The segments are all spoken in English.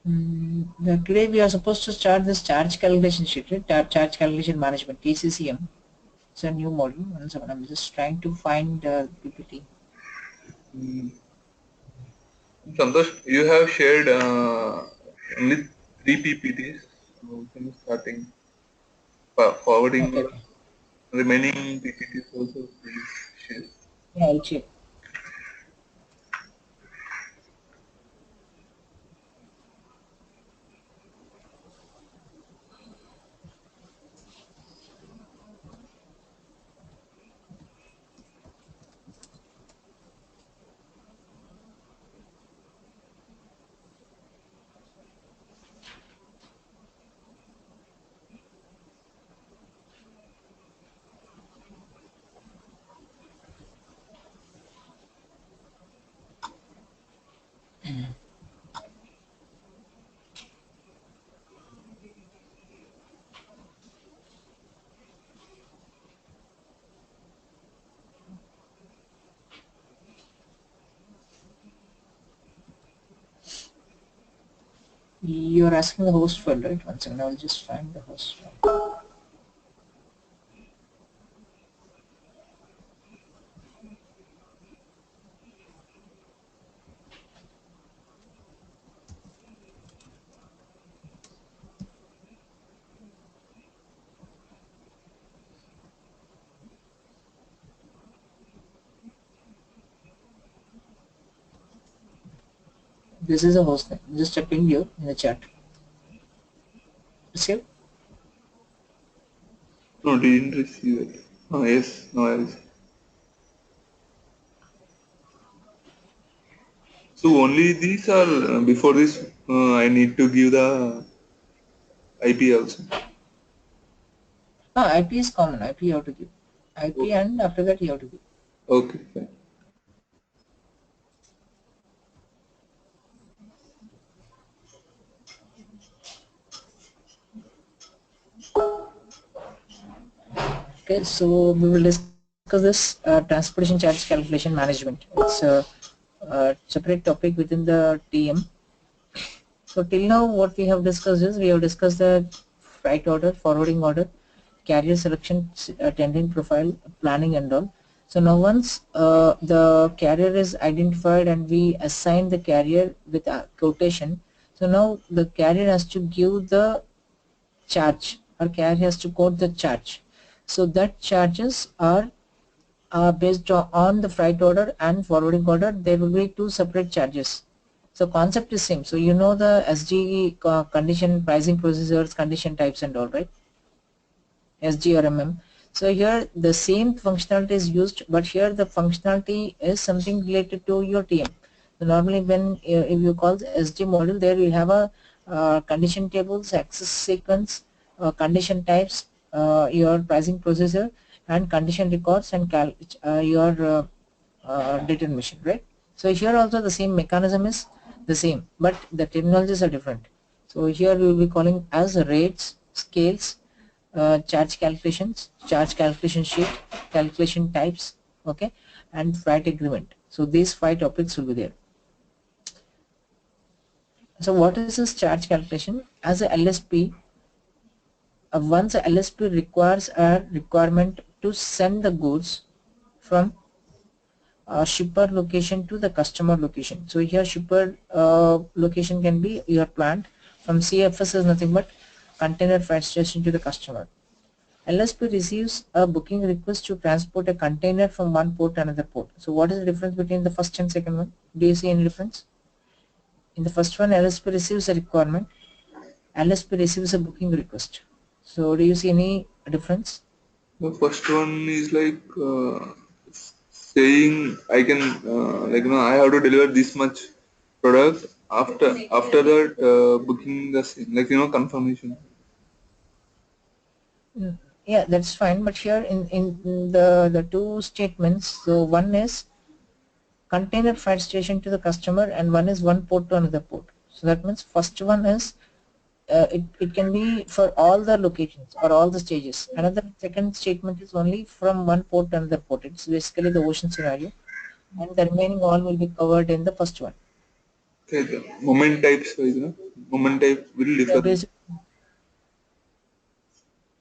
Today we are supposed to start this charge calculation sheet, right? Charge calculation management, TCCM. It's a new module. One second, I'm just trying to find PPT. Santosh, you have shared only 3 PPTs. So can you starting forwarding Okay, your okay. remaining PPTs also, please share. Yeah, I'll check. You're asking the host file, right? One second, I'll just find the host file. This is a host name. Just checking you in the chat. Receive? No, didn't receive it. Oh, yes, no, I received. So only these are before this. I need to give the IP also. Ah, IP is common. IP you have to give. IP and after that you have to give. Okay, fine. Okay, so we will discuss this transportation charge calculation management. It's a separate topic within the TM. So till now what we have discussed is we have discussed the freight order, forwarding order, carrier selection, tendering profile, planning and all. So now once the carrier is identified and we assign the carrier with a quotation, so now the carrier has to give the charge or carrier has to quote the charge. So that charges are based on the freight order and forwarding order. There will be two separate charges. So concept is same. So you know the SG condition pricing procedures, condition types and all, right? SG or MM. So here the same functionality is used, but here the functionality is something related to your TM. So normally when if you call the SG model, there you have a condition tables, access sequence, condition types, your pricing procedure, and condition records and your determination, right? So here also the same mechanism is the same, but the terminologies are different. So here we will be calling as rates, scales, charge calculations, charge calculation sheet, calculation types, okay, and freight agreement. So these 5 topics will be there. So what is this charge calculation? As a LSP, once a LSP requires a requirement to send the goods from shipper location to the customer location. So here shipper location can be your plant. From CFS is nothing but container freight station to the customer. LSP receives a booking request to transport a container from one port to another port. So what is the difference between the first and second one? Do you see any difference? In the first one, LSP receives a requirement. LSP receives a booking request. So do you see any difference? The first one is like saying I can I have to deliver this much product after that booking the same, confirmation. Mm, yeah, that's fine. But here in the two statements, so one is container freight station to the customer and one is one port to another port. So that means first one is it can be for all the locations or all the stages. Another second statement is only from one port to another port. It's basically the ocean scenario and the remaining all will be covered in the first one. Moment types, moment type will Yeah, differ.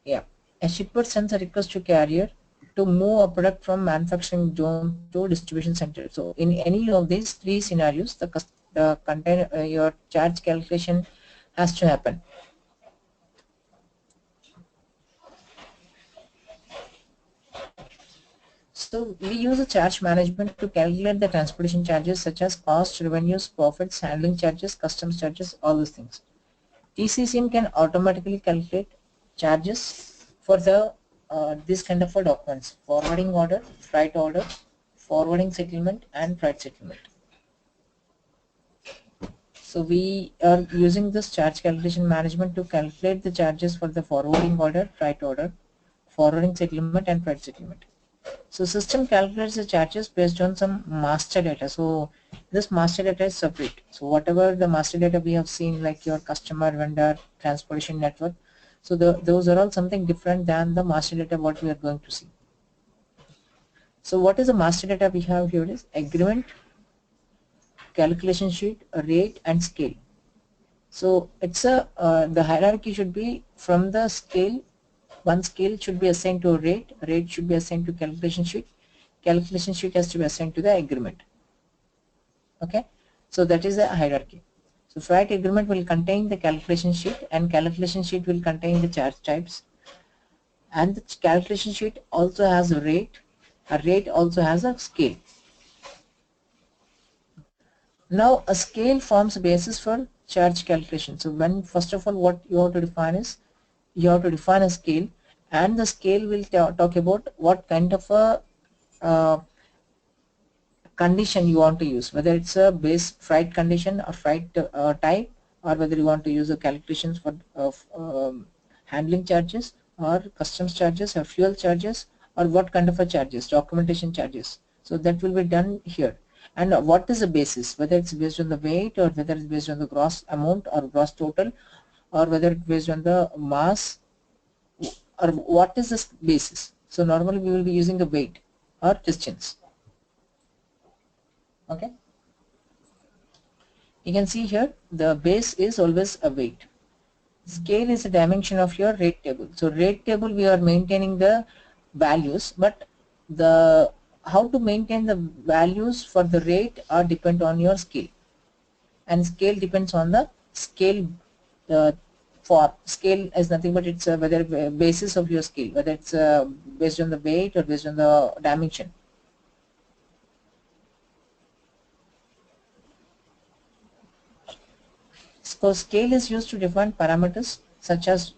yeah. A shipper sends a request to carrier to move a product from manufacturing zone to distribution center. So in any of these three scenarios, the container your charge calculation has to happen. So we use a charge management to calculate the transportation charges such as cost, revenues, profits, handling charges, customs charges, all these things. TCCM can automatically calculate charges for the this kind of a documents: forwarding order, forwarding settlement, and freight settlement. So we are using this charge calculation management to calculate the charges for the forwarding order, forwarding settlement, and freight settlement. So system calculates the charges based on some master data. So this master data is separate. So whatever the master data we have seen, like your customer, vendor, transportation network, so those are all something different than the master data what we are going to see. So what is the master data we have here is agreement, calculation sheet, rate, and scale. So it's a the hierarchy should be from the scale. One scale should be assigned to a rate should be assigned to calculation sheet has to be assigned to the agreement. Okay, so that is a hierarchy. So freight agreement will contain the calculation sheet, and calculation sheet will contain the charge types, and the calculation sheet also has a rate also has a scale. Now a scale forms a basis for charge calculation. So when first of all what you have to define is you have to define a scale, and the scale will talk about what kind of a uh, condition you want to use, whether it's a base freight condition or freight type, or whether you want to use the calculations for handling charges or customs charges or fuel charges, or what kind of a charges, documentation charges. So that will be done here. And what is the basis, whether it's based on the weight, or whether it's based on the gross amount or gross total, or whether it's based on the mass, or what is this basis. So normally we will be using the weight or distance. Okay, you can see here the base is always a weight. Scale is a dimension of your rate table. So rate table we are maintaining the values, but the how to maintain the values for the rate are depend on your scale, and scale depends on the scale. uh, for scale is nothing but it's whether basis of your scale, whether it's based on the weight or based on the dimension. So scale is used to define parameters such as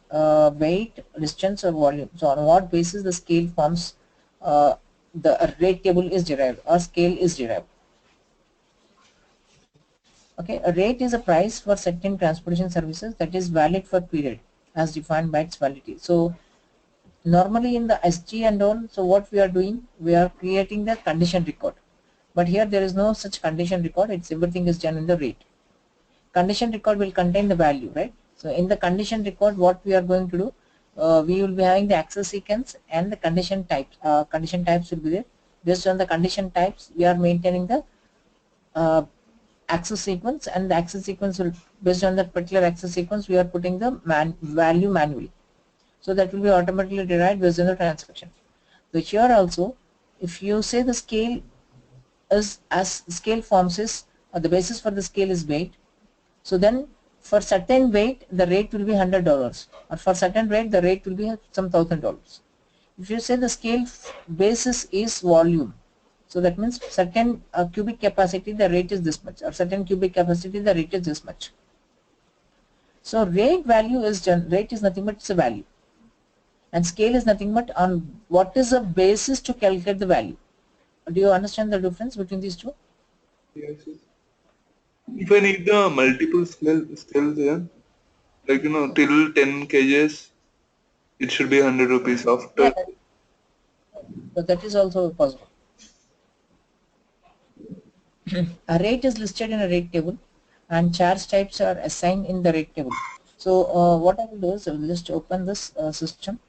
weight, distance, or volume. So on what basis the scale forms the rate table is derived or scale is derived. Okay, a rate is a price for certain transportation services that is valid for period as defined by its validity. So normally in the SG and all, so what we are doing, we are creating the condition record. But here there is no such condition record. It's everything is done in the rate. Condition record will contain the value, right? So in the condition record what we are going to do, we will be having the access sequence and the condition types. Condition types will be there. Based on the condition types we are maintaining the uh, access sequence, and the access sequence will, based on that particular access sequence, we are putting the value manually. So that will be automatically derived based on the transaction. So here also, if you say the scale is as scale forms is the basis for the scale is weight, so then for certain weight the rate will be $100, or for certain rate the rate will be some $1,000. If you say the scale basis is volume, so that means certain cubic capacity the rate is this much, or certain cubic capacity the rate is this much. So rate value is rate is nothing but it's a value, and scale is nothing but on what is the basis to calculate the value. Do you understand the difference between these two? Yes, yes. If I need the multiple scales, yeah, like till 10 kgs, it should be 100 rupees. Yeah, After so that is also possible. A rate is listed in a rate table, and charge types are assigned in the rate table. So what I will do is I will just open this system.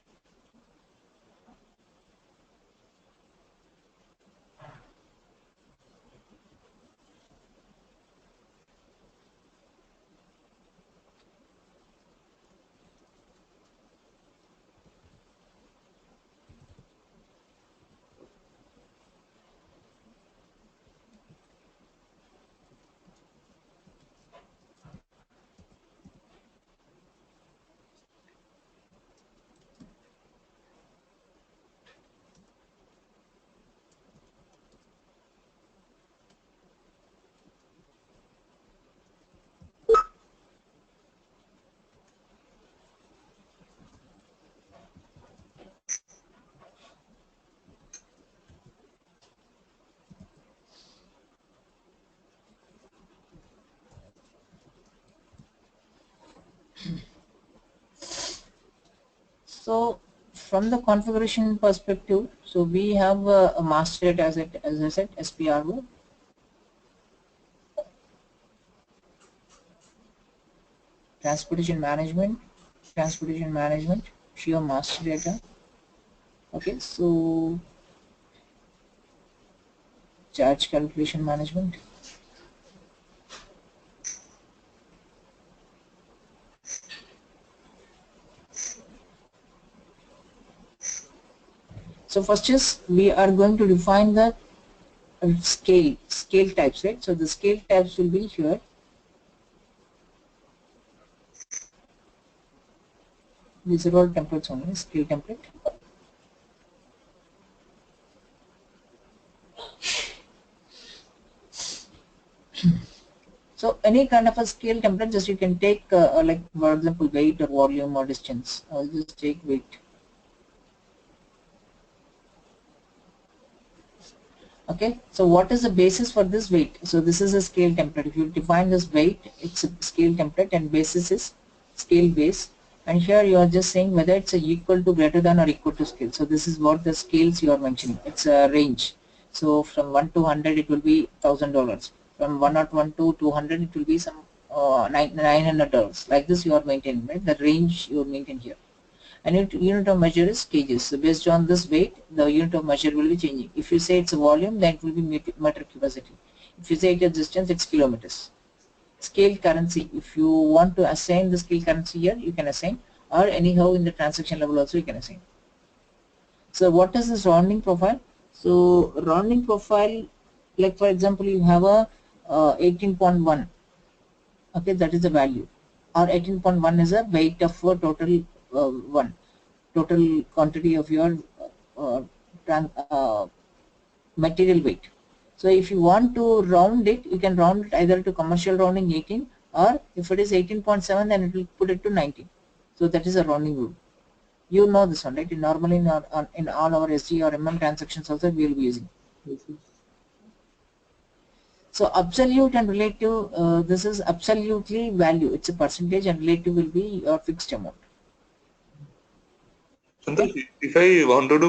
So from the configuration perspective, so we have a master data asset, as I said, SPRO. Transportation management, show master data. Okay, so charge calculation management. So first is we are going to define the scale types, right? So the scale types will be here. These are all templates only, scale template. So any kind of a scale template, just you can take like for example weight or volume or distance. I'll just take weight. Okay, so what is the basis for this weight? So this is a scale template. If you define this weight, it's a scale template, and basis is scale base. And here you are just saying whether it's equal to, greater than, or equal to scale. So this is what the scales you are mentioning. It's a range. So from 1 to 100 it will be $1,000. From 101 to 200 it will be some $900. Like this you are maintaining, right? The range you maintain here. And unit of measure is kgs. So based on this weight, the unit of measure will be changing. If you say it's a volume, then it will be meter capacity. If you say it is distance, it's kilometers. Scale currency. If you want to assign the scale currency here, you can assign, or anyhow in the transaction level also you can assign. So what is this rounding profile? So rounding profile, like for example, you have a 18.1. Okay, that is the value, or 18.1 is a weight of a total total quantity of your uh, material weight. So if you want to round it, you can round it either to commercial rounding 18, or if it is 18.7, then it will put it to 19. So that is a rounding rule. You know this one, right? Normally in all our SG or MM transactions also we will be using. So absolute and relative, this is absolutely value. It's a percentage, and relative will be your fixed amount. Santosh, if I want to do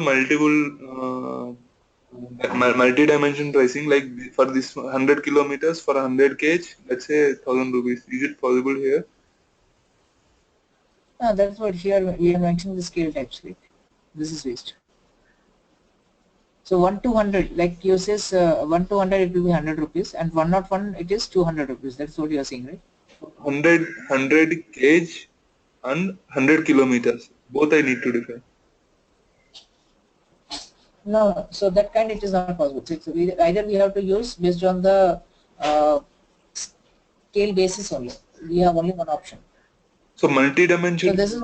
multi-dimension pricing, like for this 100 kilometers for 100 kg, let's say 1,000 rupees, is it possible here? That's what here we are mentioning the scale types, right? This is waste. So 1 to 100, like you says 1 to 100 it will be 100 rupees, and 101 it is 200 rupees. That's what you are saying, right? 100 kg and 100 kilometers. Both I need to define. No, so that kind it is not possible. So it's either we have to use based on the scale basis only. We have only one option. So multi-dimension. So this is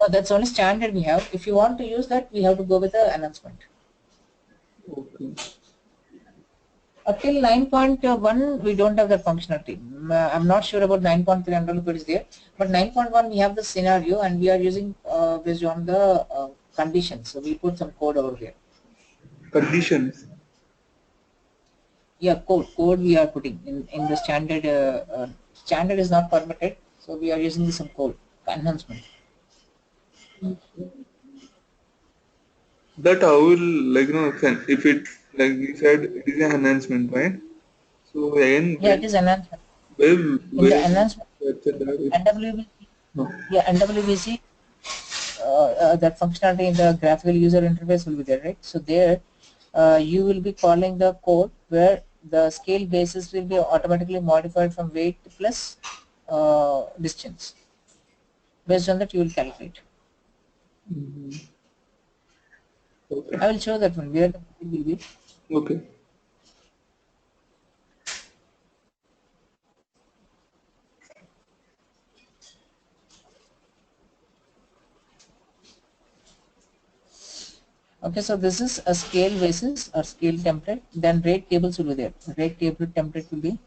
that's only standard we have. If you want to use that, we have to go with the announcement. Okay. Till 9.1 we don't have that functionality. I'm not sure about 9.3 if it is there, but 9.1 we have the scenario, and we are using based on the conditions. So we put some code over here. Conditions. Yeah, code we are putting in the standard. Standard is not permitted, so we are using some code enhancement. That how will, like, if it, like we said, it is an enhancement, right? So again, Yeah, it is enhancement. in The enhancement, that NWBC, yeah, NWBC, that functionality in the graphical user interface will be there, right? So there, you will be calling the code where the scale basis will be automatically modified from weight plus distance. Based on that, you will calculate. Okay. I will show that one where the will be. Okay. Okay, so this is a scale basis or scale template. Then rate tables will be there. Rate table template will be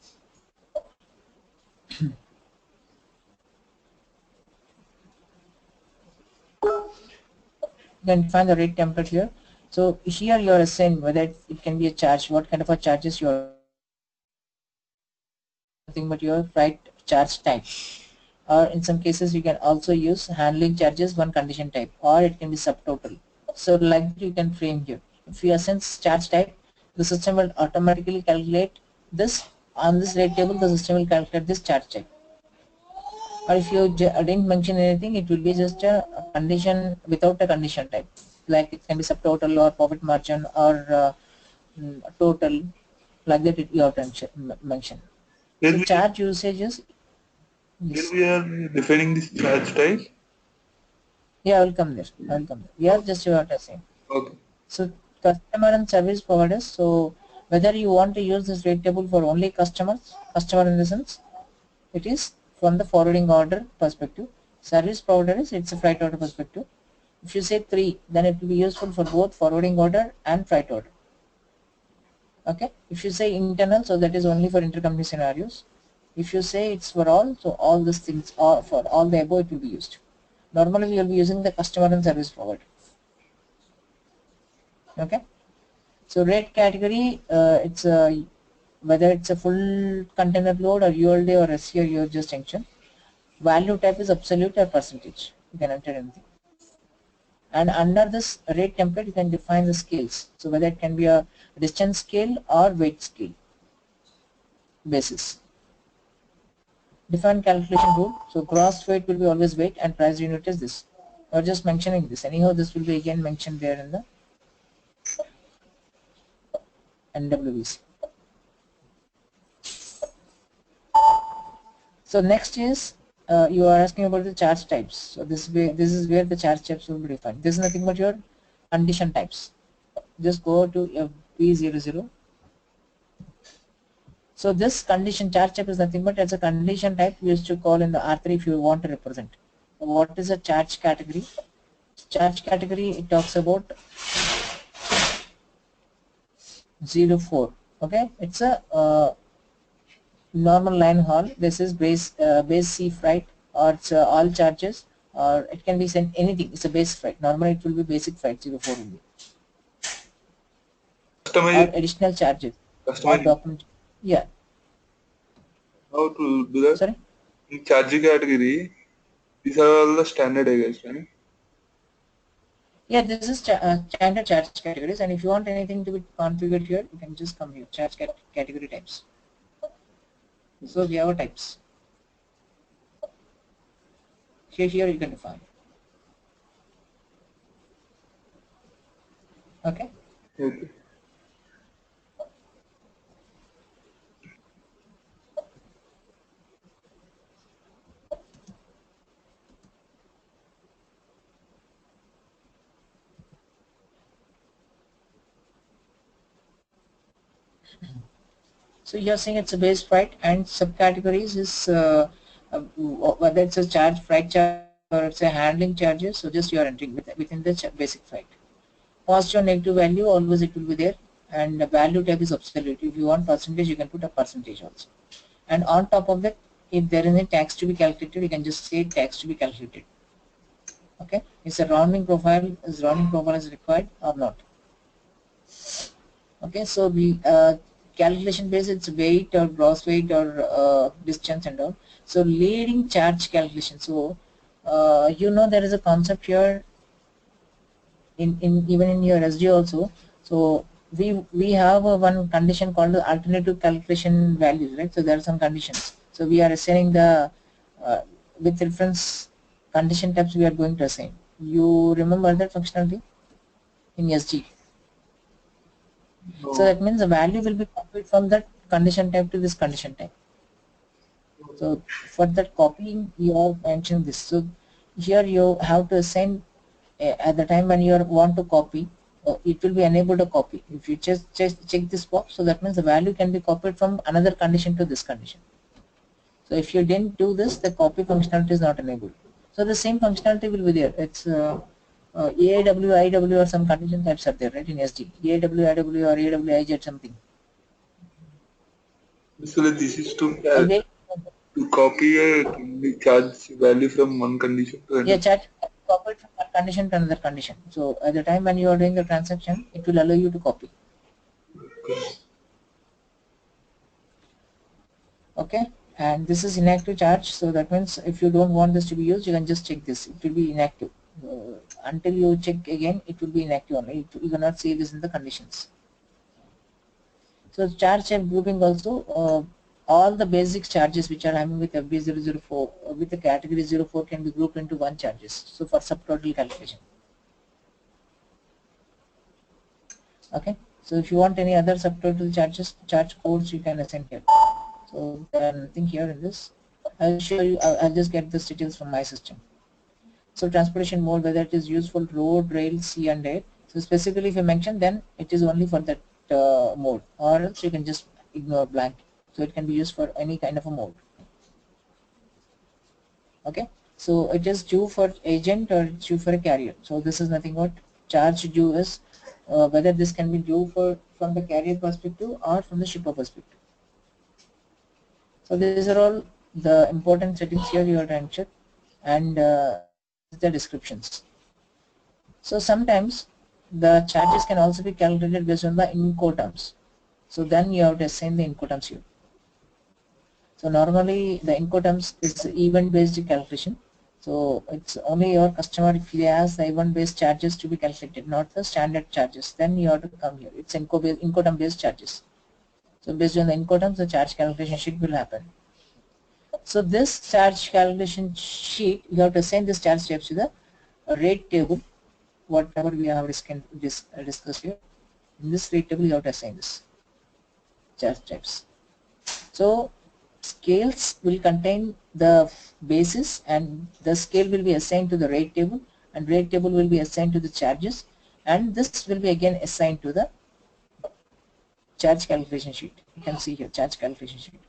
then find the rate template here. So here you are assigned whether it can be a charge, what kind of a charges you are, nothing but your right charge type. or in some cases you can also use handling charges one condition type, or it can be subtotal. So like you can frame here. If you assign charge type, the system will automatically calculate this. On this rate table, the system will calculate this charge type. Or if you didn't mention anything, it will be just a condition without a condition type. Like it can be subtotal or profit margin or total, like that you have to mention. When So we, charge usages. when Yes. we are defining this charge type, Yeah, I will come there. I will come there. Yeah, just what I say. okay. So customer and service providers. So whether you want to use this rate table for only customers, customer in the sense, it is from the forwarding order perspective. Service providers, it's a freight order perspective. If you say 3, then it will be useful for both forwarding order and freight order. Okay. If you say internal, so that is only for intercompany scenarios. If you say it's for all, so all these things, or for all the above, it will be used. Normally, we will be using the customer and service provider. Okay. So rate category, it's a, whether it's a full container load or ULD or SC or UL just function. Value type is absolute or percentage. You can enter anything. And under this rate template, you can define the scales. So whether it can be a distance scale or weight scale basis. Define calculation rule. So gross weight will be always weight and price unit is this. Or just mentioning this. Anyhow, this will be again mentioned there in the NWC. So next is you are asking about the charge types. So this is where the charge types will be defined. This is nothing but your condition types. Just go to P00. So this condition charge type is nothing but as a condition type we used to call in the R3 if you want to represent. What is a charge category? Charge category, it talks about 04. Okay, it's a normal line haul. This is base sea freight, or it's all charges, or it can be sent anything. It's a base freight. Normally it will be basic freight 04 will be. Or Customize, additional charges or customize. document. Yeah. How to do that? Sorry. In charge category, these are all the standard, I guess, right? Yeah, this is standard charge categories, and if you want anything to be configured here, you can just come here. Charge category types. So we have a types. Here you can define. Okay. Okay. So you're saying it's a base freight, and subcategories is whether it's a charge, freight charge, or it's a handling charges. So just you are entering within the basic freight. Positive or negative value, always it will be there, and the value type is absolute. If you want percentage, you can put a percentage also. And on top of that, if there is a tax to be calculated, you can just say tax to be calculated. Okay, is a rounding profile is required or not? Okay, so we calculation base, it's weight or gross weight or distance and all. So leading charge calculation. So you know there is a concept here in even in your SD also. So we have one condition called the alternative calculation values, right? So there are some conditions. So we are assigning the with reference condition types we are going to assign. You remember that functionality in SD? So No. that means the value will be copied from that condition type to this condition type. So for that copying, you have mentioned this. So here you have to assign at the time when you want to copy, it will be enabled to copy. If you just check this box, so that means the value can be copied from another condition to this condition. So if you didn't do this, the copy functionality is not enabled. So the same functionality will be there. It's AIW, IW or some condition types are there, right, in SD. AIW, IW or AIW, IZ something. Basically, this is Away, to copy a charge value from one condition to yeah, another. chat copied from one condition to another condition. So at the time when you are doing the transaction, it will allow you to copy. Okay, and this is inactive charge, so that means if you don't want this to be used, you can just check this, it will be inactive. Until you check again, it will be inactive only, you cannot see this in the conditions. So charge type grouping also, all the basic charges which are having with FB004 with the category 04 can be grouped into one charges, so for subtotal calculation. Okay, so if you want any other subtotal charges, charge codes, you can assign here. So there are nothing here in this. I'll show you, I'll just get the details from my system. So transportation mode, whether it is used for road, rail, sea and air. So specifically if you mention, then it is only for that mode, or else you can just ignore blank. So it can be used for any kind of a mode. Okay, so it is due for agent or due for a carrier. So this is nothing but charge due is whether this can be due from the carrier perspective or from the shipper perspective. So these are all the important settings here you have to enter, and the descriptions. So sometimes the charges can also be calculated based on the Incoterms. So then you have to assign the Incoterms here. So normally the Incoterms is event based calculation. So it's only your customer if he has the event based charges to be calculated, not the standard charges. Then you have to come here. It's Incoterm based charges. So based on the Incoterms, the charge calculation sheet will happen. So this charge calculation sheet, you have to assign this charge types to the rate table, whatever we have discussed here. In this rate table, you have to assign this charge types. So scales will contain the basis, and the scale will be assigned to the rate table, and rate table will be assigned to the charges, and this will be again assigned to the charge calculation sheet. You can see here charge calculation sheet.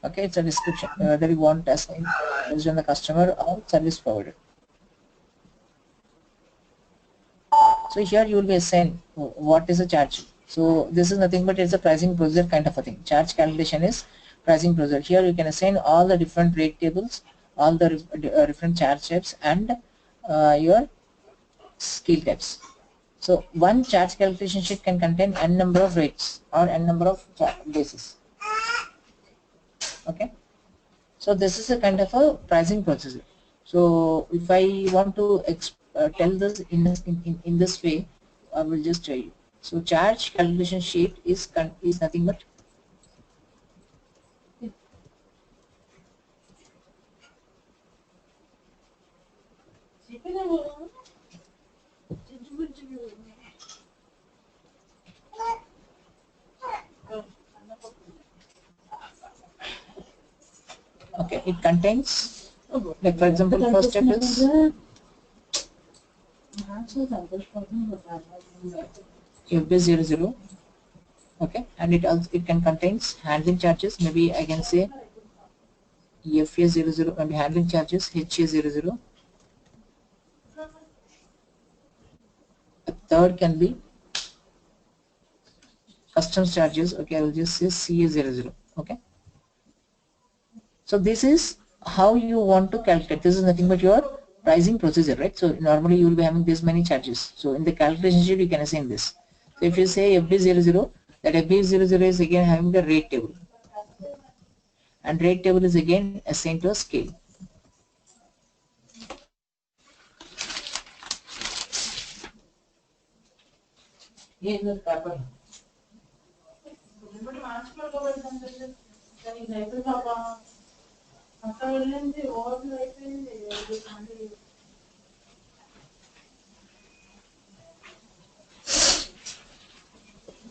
Okay, it's a description whether you want to assign based on the customer or service provider. So here you will be assigned what is a charge. So this is nothing but it's a pricing procedure kind of a thing. Charge calculation is pricing procedure. Here you can assign all the different rate tables, all the different charge types, and your scale types. So one charge calculation sheet can contain n number of rates or n number of bases. Okay, so this is a kind of a pricing procedure. So if I want to tell this in this way, I will just tell you. So charge calculation sheet is nothing but okay, it contains, like for example, first step is FB00, okay, and it can contains handling charges. Maybe I can say FA00, maybe handling charges, HA00. A third can be customs charges. Okay, I will just say CA00. Okay, so this is how you want to calculate. This is nothing but your pricing procedure, right? So normally you will be having this many charges. So in the calculation sheet you can assign this. So if you say FB00, that FB00 is again having the rate table, and rate table is again assigned to a scale.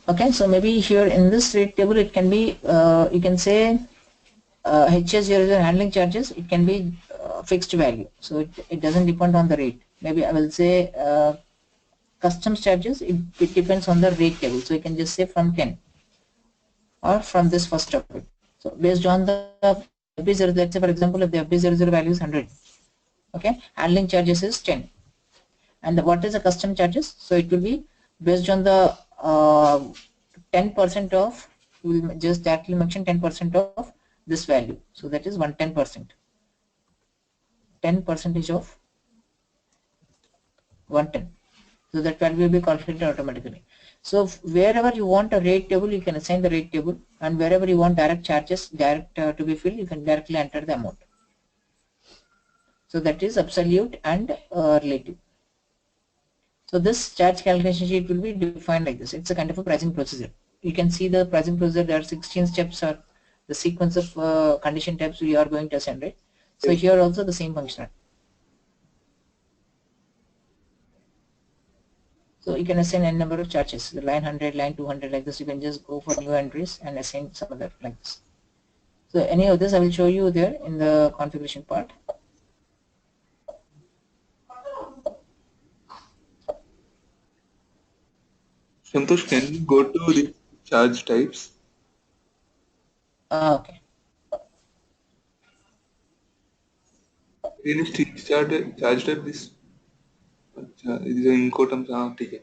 Okay, so maybe here in this rate table it can be you can say HS00 handling charges, it can be fixed value, so it doesn't depend on the rate. Maybe I will say customs charges, it depends on the rate table, so you can just say from 10 or from this first topic. So based on the FB00, let's say for example if the FB00 value is 100, okay, handling charges is 10, and what is the custom charges? So it will be based on the 10% of, we will just directly mention 10% of this value, so that is 10%, 10% of 110. So that value will be calculated automatically. So wherever you want a rate table, you can assign the rate table, and wherever you want direct charges to be filled, you can directly enter the amount. So that is absolute and relative. So this charge calculation sheet will be defined like this. It's a kind of a pricing procedure. You can see the pricing procedure. There are 16 steps or the sequence of condition types we are going to assign, right? So here also the same function. So you can assign n number of charges, the line 100, line 200, like this. You can just go for new entries and assign some other like this. So any of this I will show you there in the configuration part. Santosh, can you go to the charge types? Okay. Can you charge type this? अच्छा, it is in quotums. हाँ, ठीक है.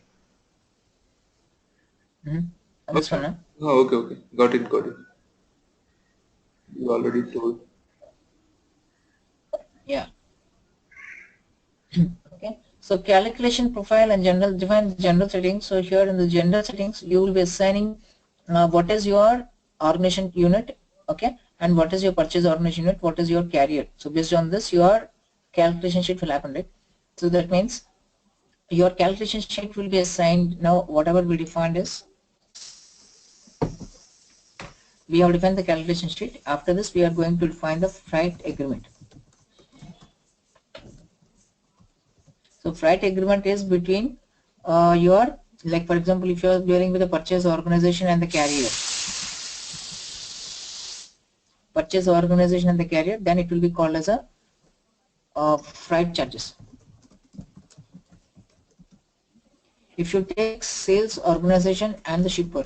This Okay. one, huh? Oh, okay, okay. Got it, got it. You already told. Yeah. Okay. So calculation profile and general, define general settings. So here in the general settings, you will be assigning what is your organization unit, okay, and what is your purchase organization unit, what is your carrier. So based on this, your calculation sheet will happen, right? So that means your calculation sheet will be assigned. Now whatever we defined is, we have defined the calculation sheet. After this, we are going to define the freight agreement. So freight agreement is between your, like for example, if you are dealing with the purchase organization and the carrier, then it will be called as a freight charges. If you take sales organization and the shipper,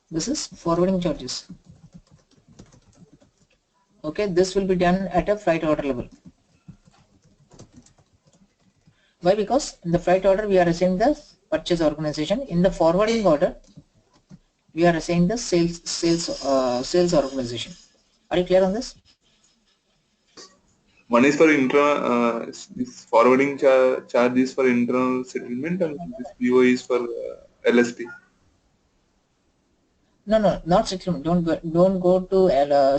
this is forwarding charges. Okay, this will be done at a freight order level. Why? Because in the freight order we are assigning the purchase organization. In the forwarding order, we are assigning the sales organization. Are you clear on this? One is for this forwarding charge is for internal settlement, and this PO is for LSP. No, not settlement. Don't go to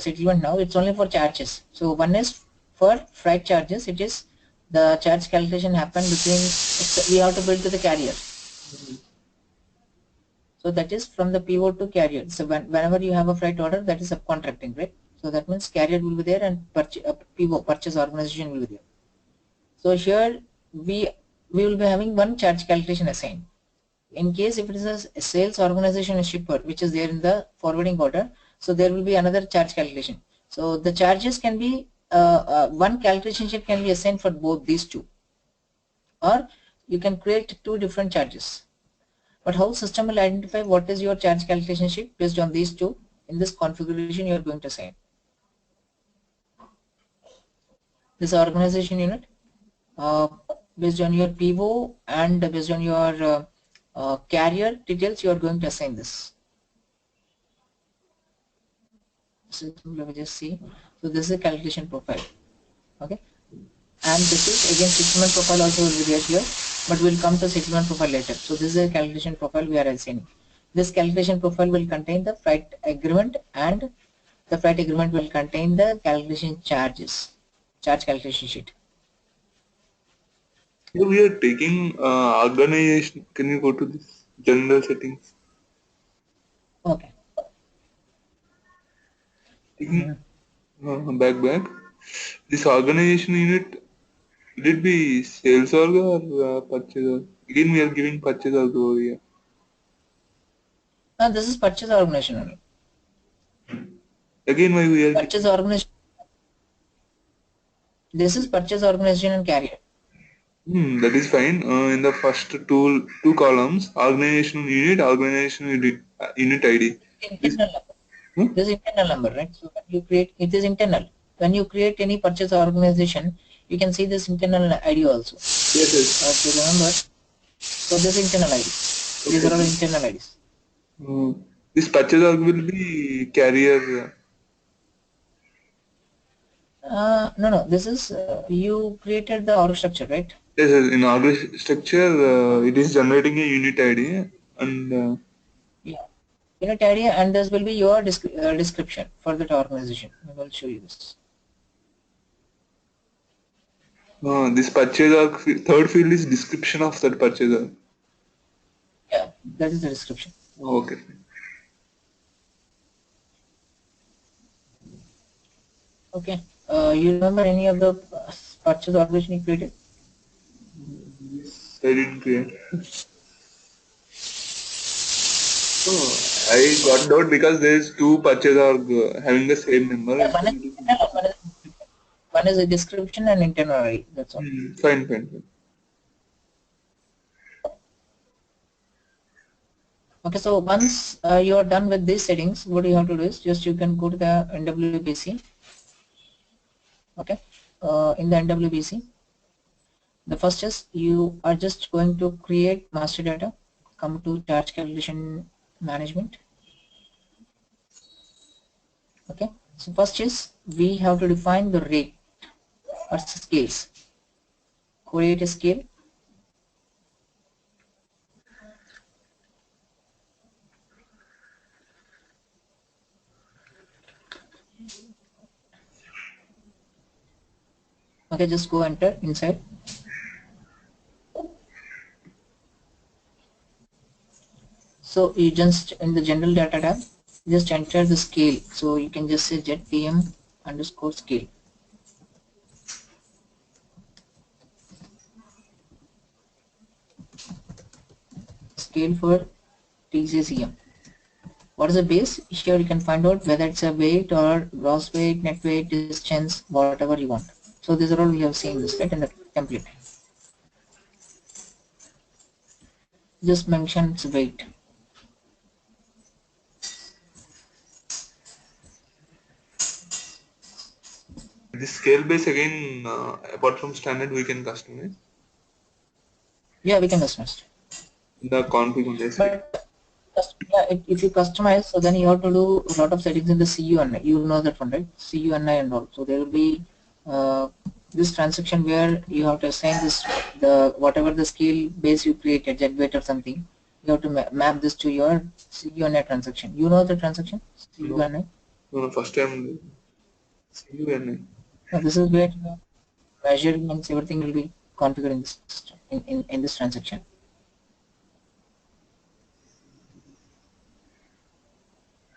settlement now. It's only for charges. So one is for freight charges. It is the charge calculation happen between. We have to build to the carrier. So that is from the PO to carrier. So whenever you have a freight order, that is subcontracting, right? So that means carrier will be there and PO, purchase organization will be there. So here we will be having one charge calculation assigned. In case if it is a sales organization and shipper which is there in the forwarding order, so there will be another charge calculation. So the charges can be one calculation sheet can be assigned for both these two, or you can create two different charges. But how system will identify what is your charge calculation sheet based on these two? In this configuration you are going to assign this organization unit based on your PO and based on your carrier details. You are going to assign this. So let me just see. So this is a calculation profile, okay, and this is again settlement profile also will be there here, but we'll come to settlement profile later. So this is a calculation profile we are assigning. This calculation profile will contain the freight agreement, and the freight agreement will contain the calculation charges, charge calculation sheet. Here we are taking organization. Can you go to this general settings? Okay. Taking back. This organization unit, will it be sales org or purchase org? Again, we are giving purchase org over here. This is purchase organization only. Again, why we are Purchase organization. This is purchase organization and carrier. that is fine. In the first two columns, organization unit unit ID. Internal number. This is internal number, right? So when you create, it is internal. When you create any purchase organization, you can see this internal ID also. Yes. So remember, so this is internal ID. These are all internal IDs. This purchase org will be carrier. No. This is you created the org structure, right? Yes, yes, in org structure, it is generating a unit ID and Yeah. Unit idea, and this will be your description for that organization. I will show you this. this purchase org third field is description of that purchase org. Yeah, that is the description. Okay. Okay. You remember any of the purchase organization you created? I didn't create. Oh, I got doubt because there is two purchase org having the same number. Yeah, one is a description and internal array. That's all. Fine, fine, fine. Okay, so once you are done with these settings, what you have to do is just you can go to the NWBC. Okay, in the NWBC, the first is you are just going to create master data. Come to charge calculation management. Okay, so first is we have to define the rate or scales. Create a scale. Okay, just go enter inside. So you just in the general data tab, just enter the scale. So you can just say ZPM underscore scale. Scale for TCCM. What is the base? Here you can find out whether it's a weight or gross weight, net weight, distance, whatever you want. So these are all we have seen this right in the template. Just mention its weight. This scale base again, apart from standard, we can customize. Yeah, we can customize. The config on this. But yeah, if you customize, so then you have to do a lot of settings in the CUNI. You know that one, right? CUNI and all. So there will be this transaction where you have to assign this the whatever the scale base you created, jet weight or something. You have to map this to your CUNI transaction. You know the transaction CUNI. No, first time. CUNI. No, this is where measurements everything will be configured in this in this transaction.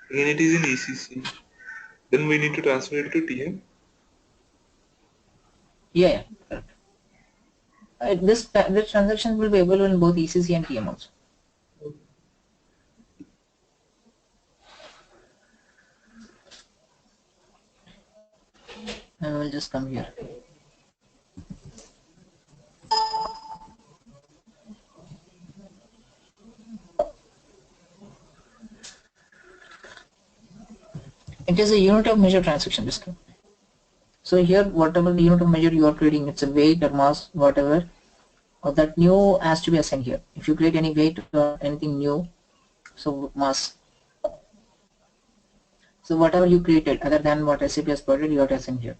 Again, it is in ECC. Then we need to transfer it to TM. Yeah, correct. This transaction will be available in both ECC and TM also. I will just come here. It is a unit of measure transaction description. So here, whatever the unit of measure you are creating, it's a weight or mass, whatever, or that new has to be assigned here. If you create any weight or anything new, so mass. So whatever you created, other than what SAP has provided, you have to assign here.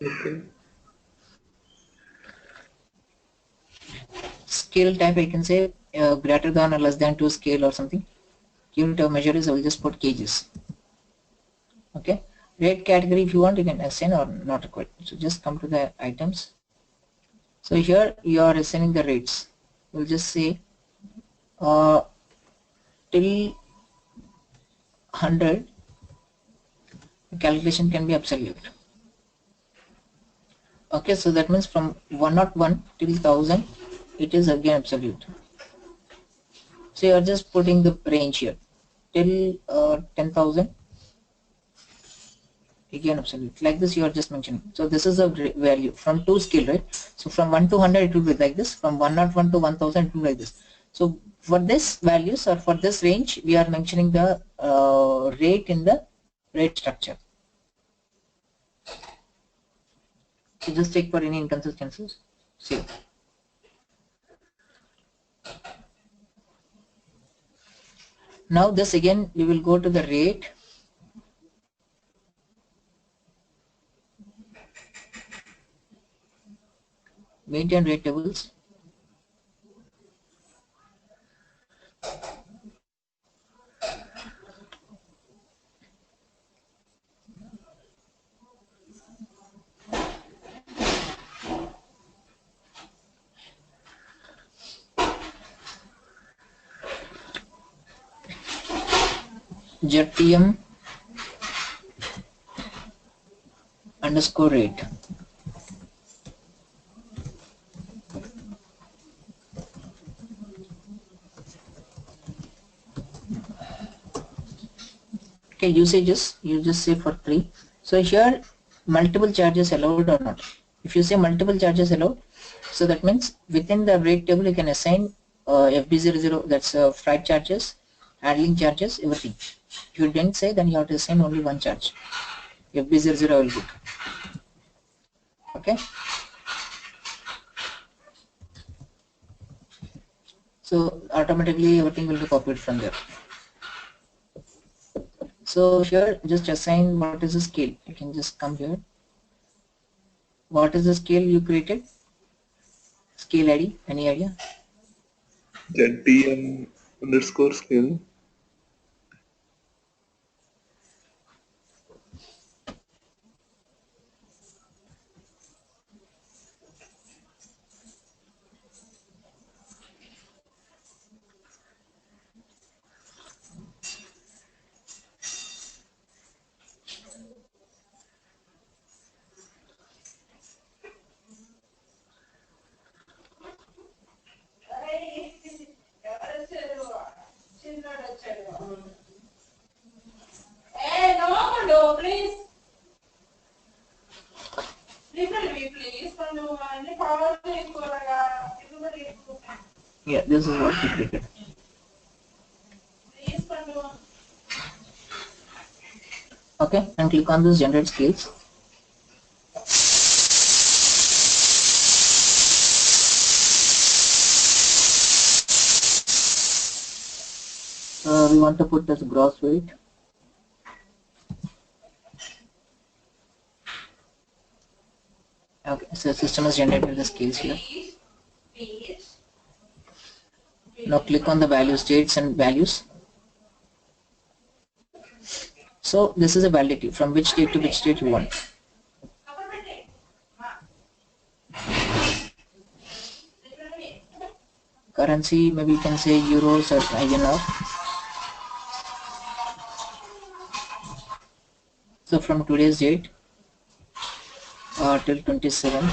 Okay. Scale type, I can say greater than or less than 2 scale or something. Unit of measure is I will just put kgs. Okay. Rate category, if you want, you can assign or not required. So just come to the items. So here you are assigning the rates. We'll just say till 100 calculation can be absolute. Okay, so that means from 101 till 1000 it is again absolute. So you are just putting the range here till 10,000 again absolute, like this you are just mentioning. So this is a value from 2 scale, right? So from 1 to 100 it will be like this, from 101 to 1000 it will be like this. So for this values or for this range we are mentioning the rate in the rate structure. So just check for any inconsistencies. See. Now this again we will go to the rate. maintain rate tables. ZTM underscore rate. Okay, usages, you just say for 3. So here multiple charges allowed or not. If you say multiple charges allowed, so that means within the rate table you can assign FB00, that's freight charges, handling charges, everything. If you didn't say, then you have to assign only one charge. FB00 will put. Okay. So automatically everything will be copied from there. So here just assign what is the scale. You can just come here. What is the scale you created? Scale ID, any idea? ZTM underscore scale. Yeah, this is what we created. Okay, and click on this generate scales. We want to put this gross weight. Okay, so system has generated the scales here. Now click on the values, dates and values. So this is a validity from which date to which date you want. Currency, maybe you can say euros or INR. So from today's date till 27.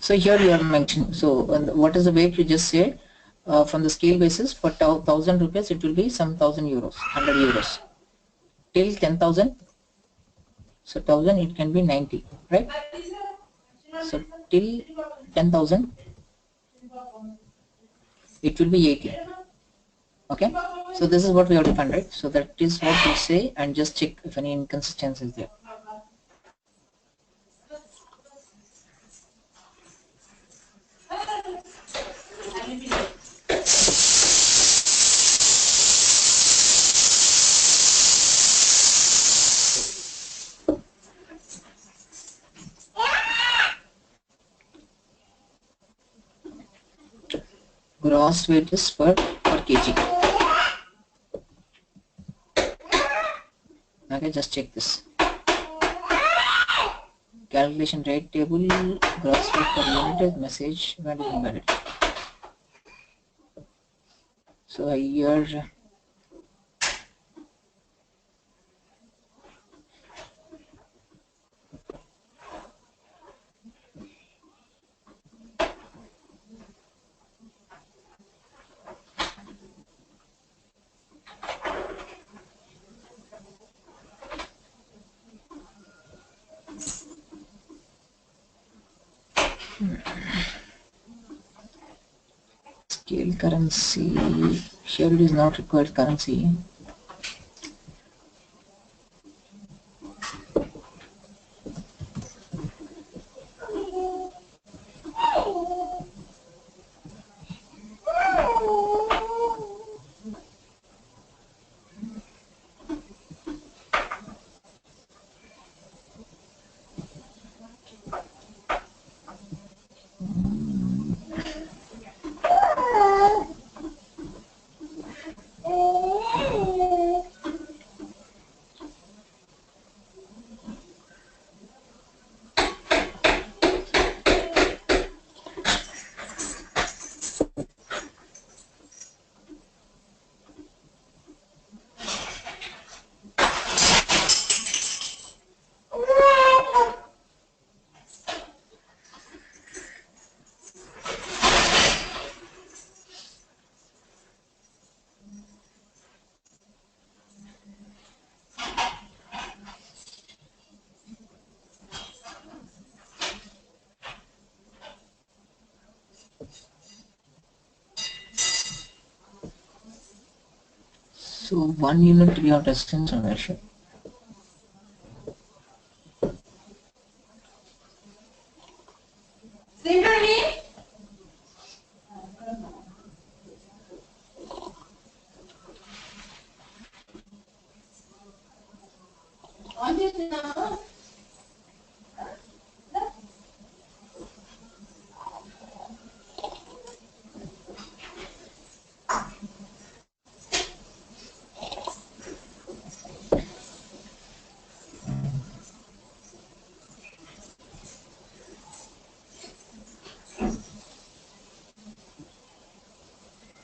So here you are mentioning, so what is the weight you just said, from the scale basis for 1000 rupees it will be some 1000 euros, 100 euros till 10,000, so 1000 it can be 90, right? So till 10,000 it will be 80. Okay, so this is what we have defined, right? So that is what we say, and just check if any inconsistency is there. Gross weight is per kg. Okay, just check this. Calculation rate table, gross weight per unit is message valid invalid. So here scale currency Here it is not required currency. So 1 unit we have testing conversion.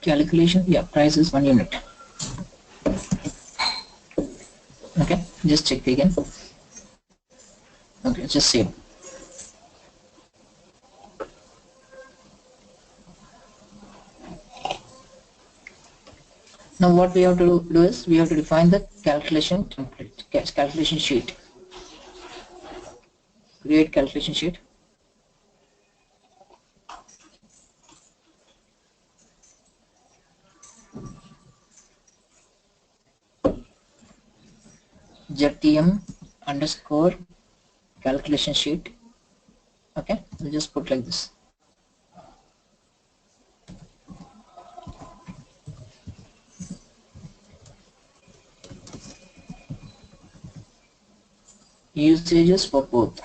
Calculation, yeah, price is 1 unit. Okay, just check again. Okay, just save. Now what we have to do is we have to define the calculation template, calculation sheet. Create calculation sheet. ZTM underscore calculation sheet. Okay, we'll just put like this. Usages for both.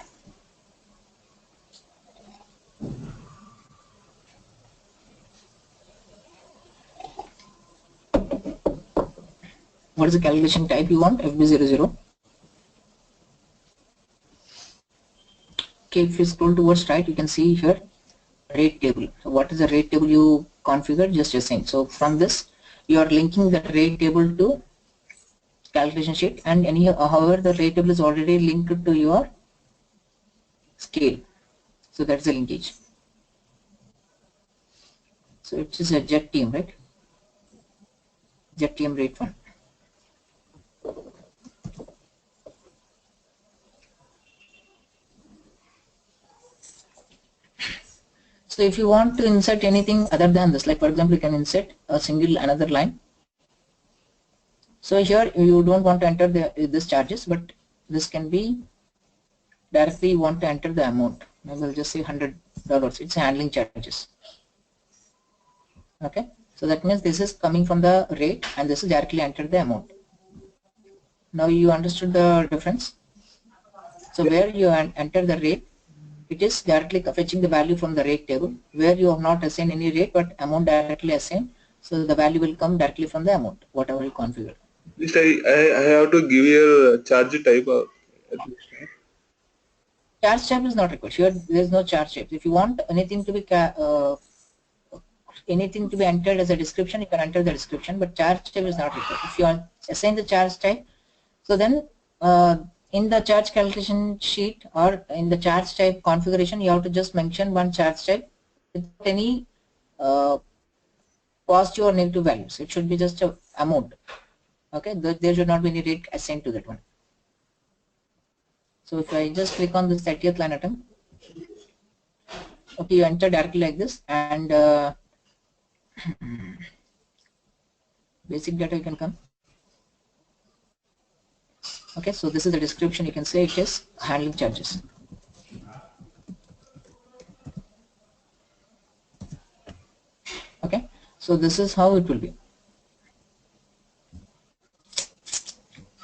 What is the calculation type you want? FB00. Okay, if you scroll towards right, you can see here rate table. So what is the rate table you configured? Just assign. So from this, you are linking the rate table to calculation sheet, and however the rate table is already linked to your scale. So that's the linkage. So it is a ZTM, right? ZTM rate fund. So if you want to insert anything other than this, like for example, you can insert a single another line. So here you don't want to enter this charges, but this can be directly you want to enter the amount. Maybe we'll just say $100. It's handling charges. Okay, so that means this is coming from the rate and this is directly entered the amount. Now you understood the difference. So where you enter the rate, it is directly fetching the value from the rate table. Where you have not assigned any rate but amount directly assigned, so the value will come directly from the amount, whatever you configure. Just I have to give you a charge type of at least. Charge type is not required. Here there is no charge type. If you want anything to be entered as a description, you can enter the description, but charge type is not required. If you assign the charge type, so then in the charge calculation sheet or in the charge type configuration, you have to just mention one charge type without any positive or negative values. It should be just a amount. Okay, there should not be any rate assigned to that one. So if I just click on this 30th line item, okay, you enter directly like this, and basic data you can come. Okay, so this is the description. You can say it is handling charges. Okay, so this is how it will be.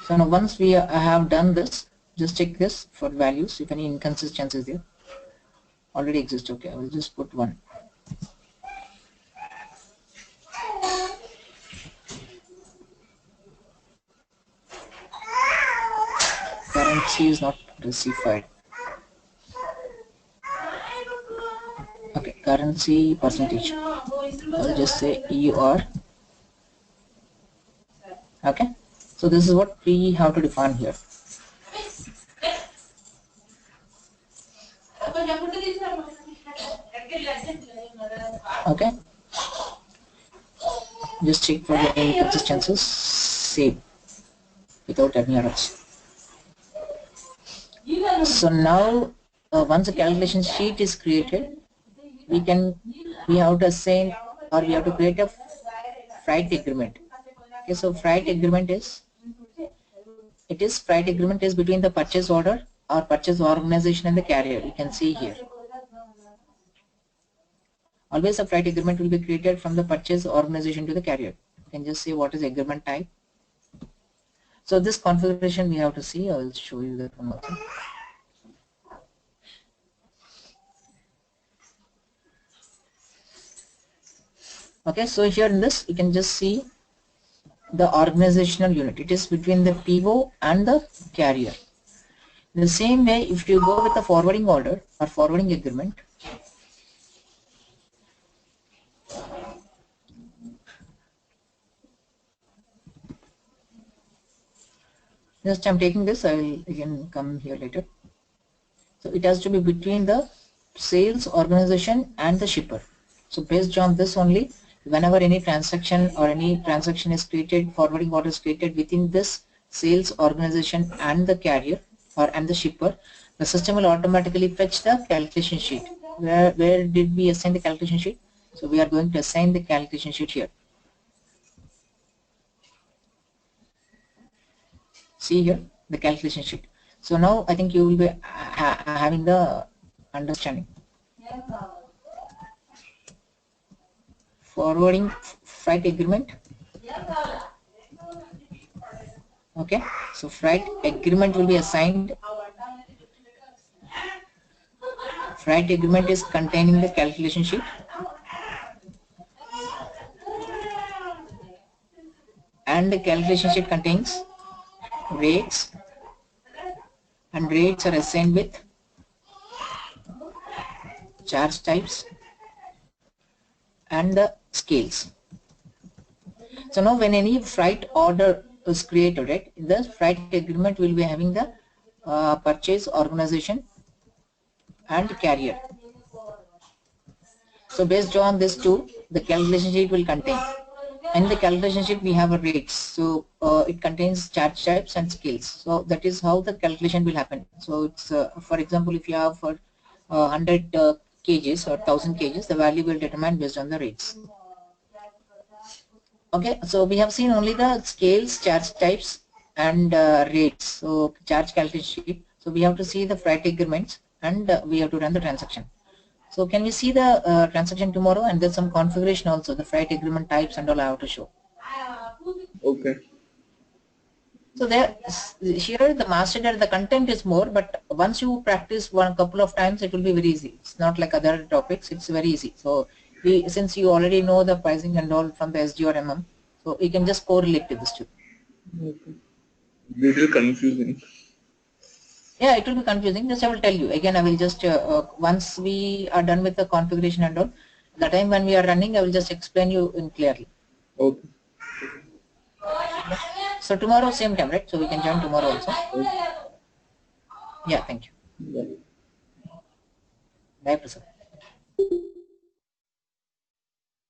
So now once we have done this, just check this for values if any inconsistencies there already exist. Okay, I will just put 1. Currency is not specified. Okay, currency percentage. I'll just say EUR. Okay, so this is what we have to define here. Okay, just check for the inconsistencies. Save without any errors. So now once a calculation sheet is created, we have to assign, or we have to create a freight agreement. Okay, so freight agreement is between the purchase order or purchase organization and the carrier. You can see here. Always a freight agreement will be created from the purchase organization to the carrier. You can just say what is agreement type. So this configuration we have to see. I will show you that one also. Okay, so here in this you can just see the organizational unit. It is between the PO and the carrier. In the same way, if you go with the forwarding order or forwarding agreement, just I'm taking this, I will again come here later. So it has to be between the sales organization and the shipper. So based on this only, whenever any transaction is created, forwarding order is created within this sales organization and the carrier and the shipper, the system will automatically fetch the calculation sheet. Where did we assign the calculation sheet? So we are going to assign the calculation sheet here. See here the calculation sheet. So now I think you will be having the understanding. Forwarding freight agreement. Okay, so freight agreement will be assigned. Freight agreement is containing the calculation sheet. And the calculation sheet contains rates, and rates are assigned with charge types and the scales. So now when any freight order is created, right, the freight agreement will be having the purchase organization and carrier. So based on this two, the calculation sheet will contain. In the calculation sheet we have a rates, so it contains charge types and scales. So that is how the calculation will happen. So it's for example, if you have for 100 kgs or 1000 kgs, the value will determine based on the rates. Okay, so we have seen only the scales, charge types and rates. So charge calculation sheet. So we have to see the freight agreements and we have to run the transaction. So can we see the transaction tomorrow, and there's some configuration also, the freight agreement types and all I have to show. Okay. So there, here the master data, the content is more, but once you practice couple of times, it will be very easy. It's not like other topics, it's very easy. So since you already know the pricing and all from the SD or MM, so you can just correlate to this too. Okay. Little confusing. Yeah, it will be confusing. Just I will tell you again. I will just once we are done with the configuration and all, the time when we are running, I will just explain you in clearly. Okay. So tomorrow same time, right? So we can join tomorrow also. Okay. Yeah, thank you. Bye. Bye, Prasad.